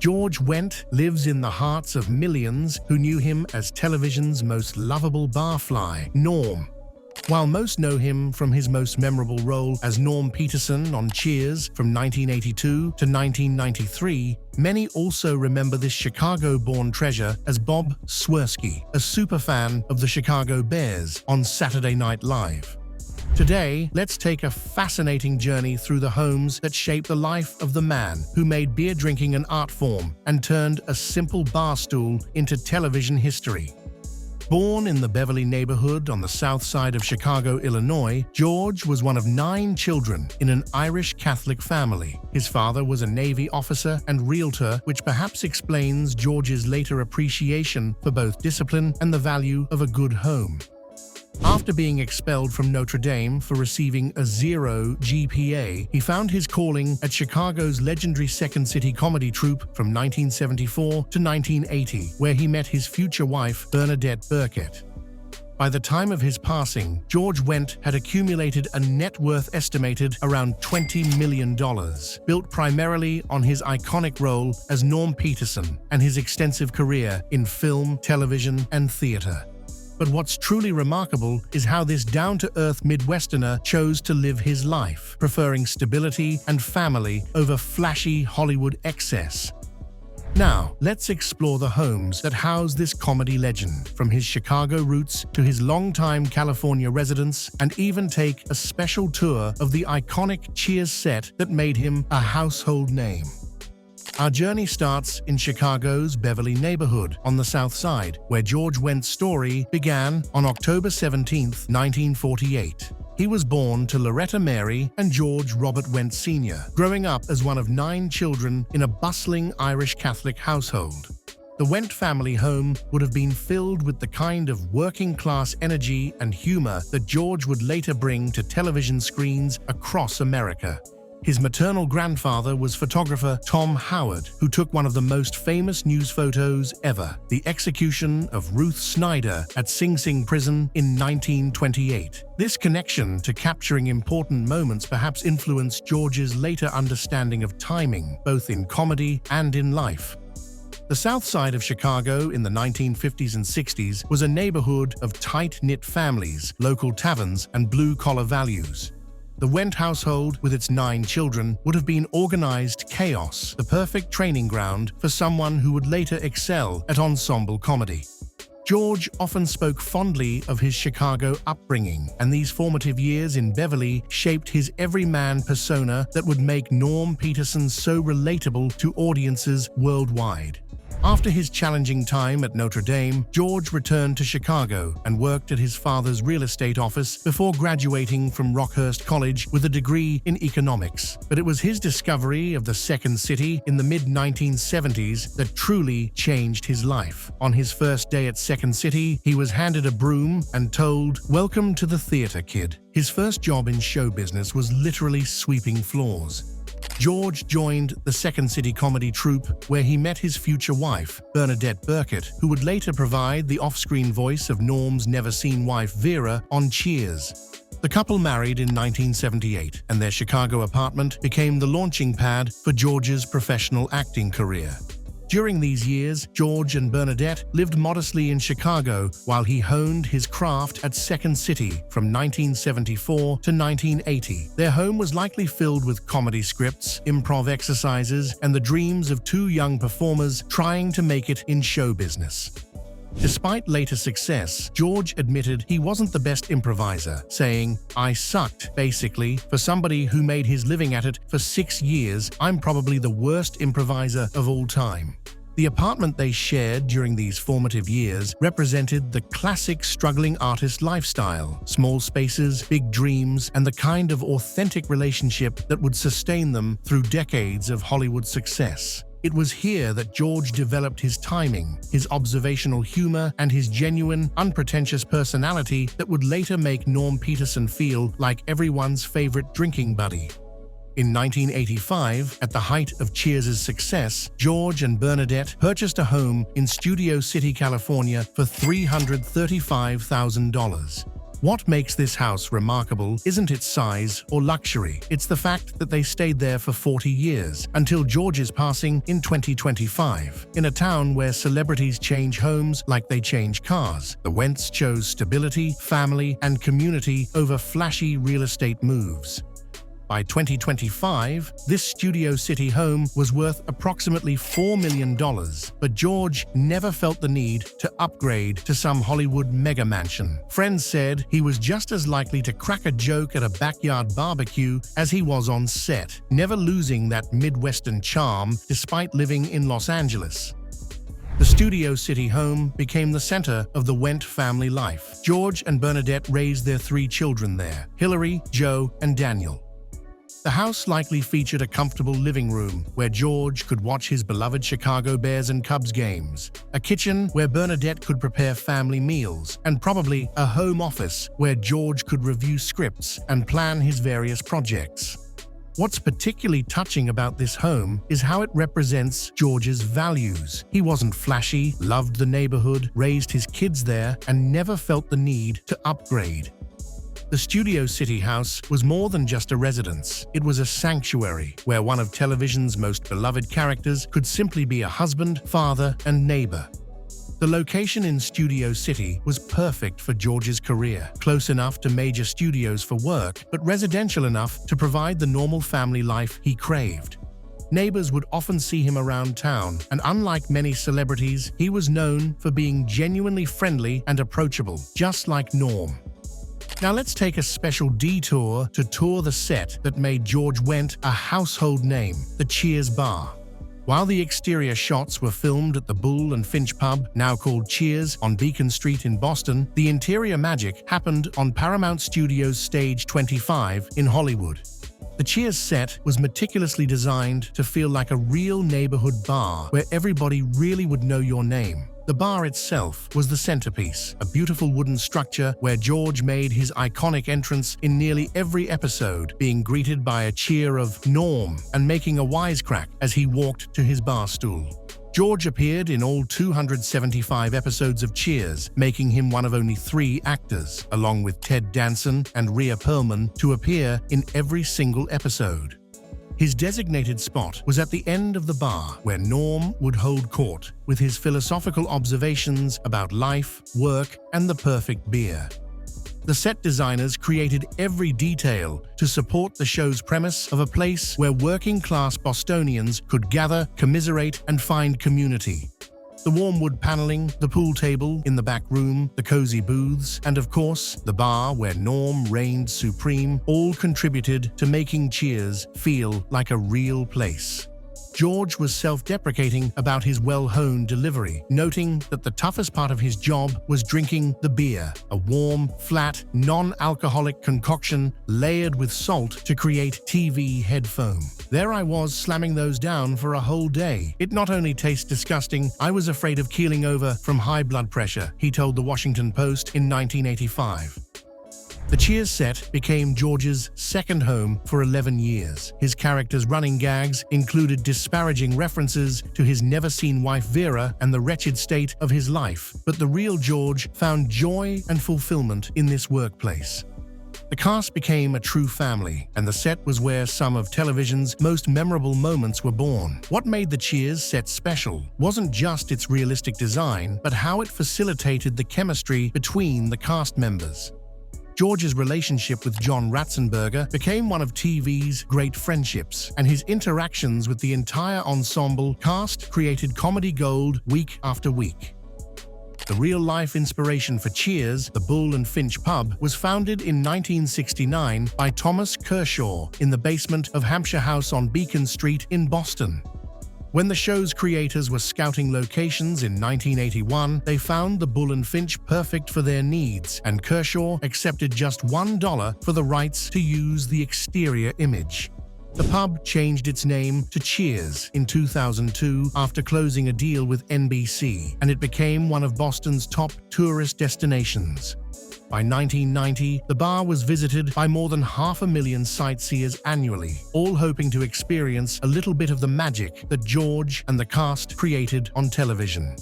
George Wendt lives in the hearts of millions who knew him as television's most lovable barfly, Norm. While most know him from his most memorable role as Norm Peterson on Cheers from 1982 to 1993, many also remember this Chicago-born treasure as Bob Swirsky, a superfan of the Chicago Bears on Saturday Night Live. Today, let's take a fascinating journey through the homes that shaped the life of the man who made beer drinking an art form and turned a simple bar stool into television history. Born in the Beverly neighborhood on the south side of Chicago, Illinois, George was one of 9 children in an Irish Catholic family. His father was a Navy officer and realtor, which perhaps explains George's later appreciation for both discipline and the value of a good home. After being expelled from Notre Dame for receiving a 0 GPA, he found his calling at Chicago's legendary Second City comedy troupe from 1974 to 1980, where he met his future wife, Bernadette Burkett. By the time of his passing, George Wendt had accumulated a net worth estimated around $20 million, built primarily on his iconic role as Norm Peterson and his extensive career in film, television, and theater. But what's truly remarkable is how this down-to-earth Midwesterner chose to live his life, preferring stability and family over flashy Hollywood excess. Now, let's explore the homes that house this comedy legend, from his Chicago roots to his longtime California residence, and even take a special tour of the iconic Cheers set that made him a household name. Our journey starts in Chicago's Beverly neighborhood on the South Side, where George Wendt's story began on October 17, 1948. He was born to Loretta Mary and George Robert Wendt Sr., growing up as one of 9 children in a bustling Irish Catholic household. The Wendt family home would have been filled with the kind of working-class energy and humor that George would later bring to television screens across America. His maternal grandfather was photographer Tom Howard, who took one of the most famous news photos ever, the execution of Ruth Snyder at Sing Sing Prison in 1928. This connection to capturing important moments perhaps influenced George's later understanding of timing, both in comedy and in life. The South Side of Chicago in the 1950s and 60s was a neighborhood of tight-knit families, local taverns, and blue-collar values. The Wendt household, with its 9 children, would have been organized chaos, the perfect training ground for someone who would later excel at ensemble comedy. George often spoke fondly of his Chicago upbringing, and these formative years in Beverly shaped his everyman persona that would make Norm Peterson so relatable to audiences worldwide. After his challenging time at Notre Dame, George returned to Chicago and worked at his father's real estate office before graduating from Rockhurst College with a degree in economics. But it was his discovery of the Second City in the mid-1970s that truly changed his life. On his first day at Second City, he was handed a broom and told, "Welcome to the theater, kid." His first job in show business was literally sweeping floors. George joined the Second City comedy troupe, where he met his future wife, Bernadette Burkett, who would later provide the off-screen voice of Norm's never-seen wife Vera on Cheers. The couple married in 1978, and their Chicago apartment became the launching pad for George's professional acting career. During these years, George and Bernadette lived modestly in Chicago while he honed his craft at Second City from 1974 to 1980. Their home was likely filled with comedy scripts, improv exercises, and the dreams of 2 young performers trying to make it in show business. Despite later success, George admitted he wasn't the best improviser, saying, "I sucked, basically. For somebody who made his living at it for 6 years, I'm probably the worst improviser of all time." The apartment they shared during these formative years represented the classic struggling artist lifestyle: small spaces, big dreams, and the kind of authentic relationship that would sustain them through decades of Hollywood success. It was here that George developed his timing, his observational humor, and his genuine, unpretentious personality that would later make Norm Peterson feel like everyone's favorite drinking buddy. In 1985, at the height of Cheers' success, George and Bernadette purchased a home in Studio City, California for $335,000. What makes this house remarkable isn't its size or luxury, it's the fact that they stayed there for 40 years, until George's passing in 2025. In a town where celebrities change homes like they change cars, the Wendts chose stability, family, and community over flashy real estate moves. By 2025, this Studio City home was worth approximately $4 million, but George never felt the need to upgrade to some Hollywood mega mansion. Friends said he was just as likely to crack a joke at a backyard barbecue as he was on set, never losing that Midwestern charm despite living in Los Angeles. The Studio City home became the center of the Wendt family life. George and Bernadette raised their 3 children there: Hillary, Joe, and Daniel. The house likely featured a comfortable living room where George could watch his beloved Chicago Bears and Cubs games, a kitchen where Bernadette could prepare family meals, and probably a home office where George could review scripts and plan his various projects. What's particularly touching about this home is how it represents George's values. He wasn't flashy, loved the neighborhood, raised his kids there, and never felt the need to upgrade. The Studio City house was more than just a residence. It was a sanctuary where one of television's most beloved characters could simply be a husband, father, and neighbor. The location in Studio City was perfect for George's career, close enough to major studios for work, but residential enough to provide the normal family life he craved. Neighbors would often see him around town, and unlike many celebrities, he was known for being genuinely friendly and approachable, just like Norm. Now let's take a special detour to tour the set that made George Wendt a household name, the Cheers Bar. While the exterior shots were filmed at the Bull and Finch pub, now called Cheers, on Beacon Street in Boston, the interior magic happened on Paramount Studios' Stage 25 in Hollywood. The Cheers set was meticulously designed to feel like a real neighborhood bar where everybody really would know your name. The bar itself was the centerpiece, a beautiful wooden structure where George made his iconic entrance in nearly every episode, being greeted by a cheer of "Norm" and making a wisecrack as he walked to his bar stool. George appeared in all 275 episodes of Cheers, making him one of only 3 actors, along with Ted Danson and Rhea Perlman, to appear in every single episode. His designated spot was at the end of the bar, where Norm would hold court with his philosophical observations about life, work, and the perfect beer. The set designers created every detail to support the show's premise of a place where working-class Bostonians could gather, commiserate, and find community. The warm wood paneling, the pool table in the back room, the cozy booths, and of course, the bar where Norm reigned supreme all contributed to making Cheers feel like a real place. George was self-deprecating about his well-honed delivery, noting that the toughest part of his job was drinking the beer, a warm, flat, non-alcoholic concoction layered with salt to create TV head foam. There I was slamming those down for a whole day. It not only tastes disgusting, I was afraid of keeling over from high blood pressure, he told the Washington Post in 1985. The Cheers set became George's second home for 11 years. His character's running gags included disparaging references to his never-seen wife Vera and the wretched state of his life, but the real George found joy and fulfillment in this workplace. The cast became a true family, and the set was where some of television's most memorable moments were born. What made the Cheers set special wasn't just its realistic design, but how it facilitated the chemistry between the cast members. George's relationship with John Ratzenberger became one of TV's great friendships, and his interactions with the entire ensemble cast created comedy gold week after week. The real-life inspiration for Cheers, the Bull and Finch pub, was founded in 1969 by Thomas Kershaw in the basement of Hampshire House on Beacon Street in Boston. When the show's creators were scouting locations in 1981, they found the Bull and Finch perfect for their needs, and Kershaw accepted just $1 for the rights to use the exterior image. The pub changed its name to Cheers in 2002 after closing a deal with NBC, and it became one of Boston's top tourist destinations. By 1990, the bar was visited by more than 500,000 sightseers annually, all hoping to experience a little bit of the magic that George and the cast created on television.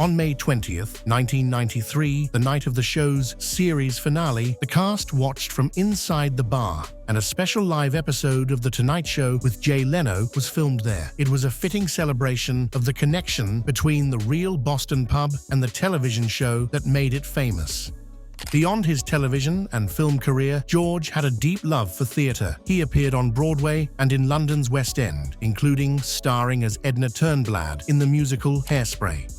On May 20th, 1993, the night of the show's series finale, the cast watched from inside the bar, and a special live episode of The Tonight Show with Jay Leno was filmed there. It was a fitting celebration of the connection between the real Boston pub and the television show that made it famous. Beyond his television and film career, George had a deep love for theatre. He appeared on Broadway and in London's West End, including starring as Edna Turnblad in the musical Hairspray.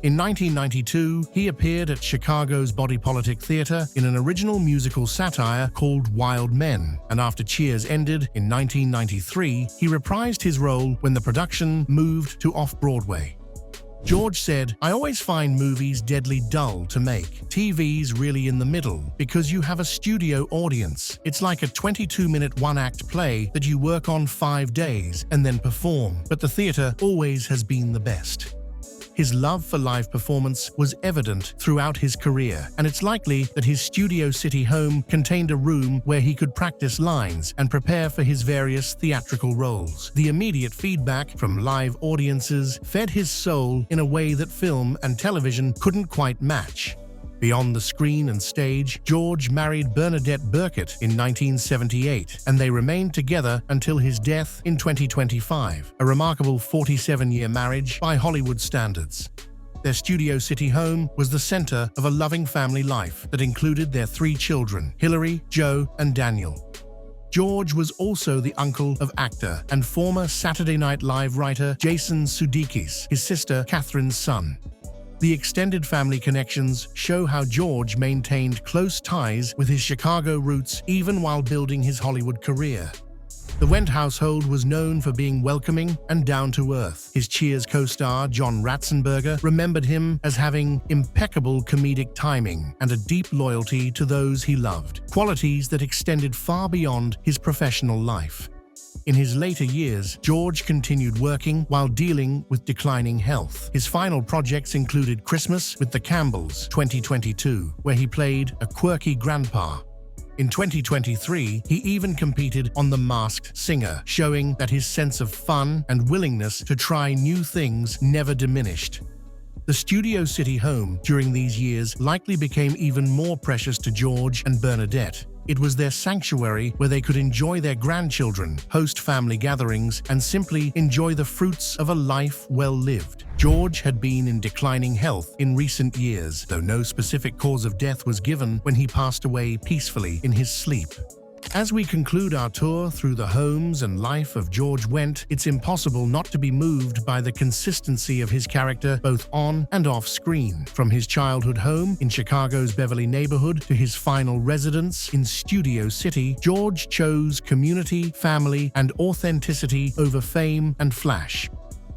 In 1992, he appeared at Chicago's Body Politic Theatre in an original musical satire called Wild Men, and after Cheers ended in 1993, he reprised his role when the production moved to off-Broadway. George said, "I always find movies deadly dull to make. TV's really in the middle, because you have a studio audience. It's like a 22-minute one-act play that you work on 5 days and then perform, but the theatre always has been the best." His love for live performance was evident throughout his career, and it's likely that his Studio City home contained a room where he could practice lines and prepare for his various theatrical roles. The immediate feedback from live audiences fed his soul in a way that film and television couldn't quite match. Beyond the screen and stage, George married Bernadette Burkett in 1978, and they remained together until his death in 2025, a remarkable 47-year marriage by Hollywood standards. Their Studio City home was the center of a loving family life that included their 3 children, Hillary, Joe, and Daniel. George was also the uncle of actor and former Saturday Night Live writer Jason Sudeikis, his sister Catherine's son. The extended family connections show how George maintained close ties with his Chicago roots even while building his Hollywood career. The Wendt household was known for being welcoming and down-to-earth. His Cheers co-star John Ratzenberger remembered him as having impeccable comedic timing and a deep loyalty to those he loved, qualities that extended far beyond his professional life. In his later years, George continued working while dealing with declining health. His final projects included Christmas with the Campbells, 2022, where he played a quirky grandpa. In 2023, he even competed on The Masked Singer, showing that his sense of fun and willingness to try new things never diminished. The Studio City home during these years likely became even more precious to George and Bernadette. It was their sanctuary where they could enjoy their grandchildren, host family gatherings, and simply enjoy the fruits of a life well lived. George had been in declining health in recent years, though no specific cause of death was given when he passed away peacefully in his sleep. As we conclude our tour through the homes and life of George Wendt, it's impossible not to be moved by the consistency of his character both on and off screen. From his childhood home in Chicago's Beverly neighborhood to his final residence in Studio City, George chose community, family, and authenticity over fame and flash.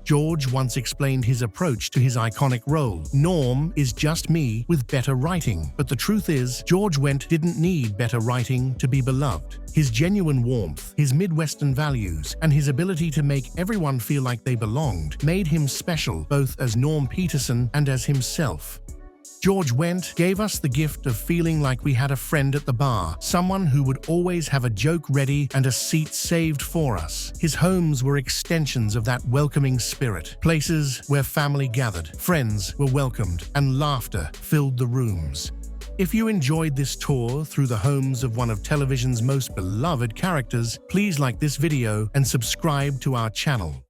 George once explained his approach to his iconic role: "Norm is just me with better writing." But the truth is, George Wendt didn't need better writing to be beloved. His genuine warmth, his Midwestern values, and his ability to make everyone feel like they belonged made him special both as Norm Peterson and as himself. George Wendt gave us the gift of feeling like we had a friend at the bar, someone who would always have a joke ready and a seat saved for us. His homes were extensions of that welcoming spirit, places where family gathered, friends were welcomed, and laughter filled the rooms. If you enjoyed this tour through the homes of one of television's most beloved characters, please like this video and subscribe to our channel.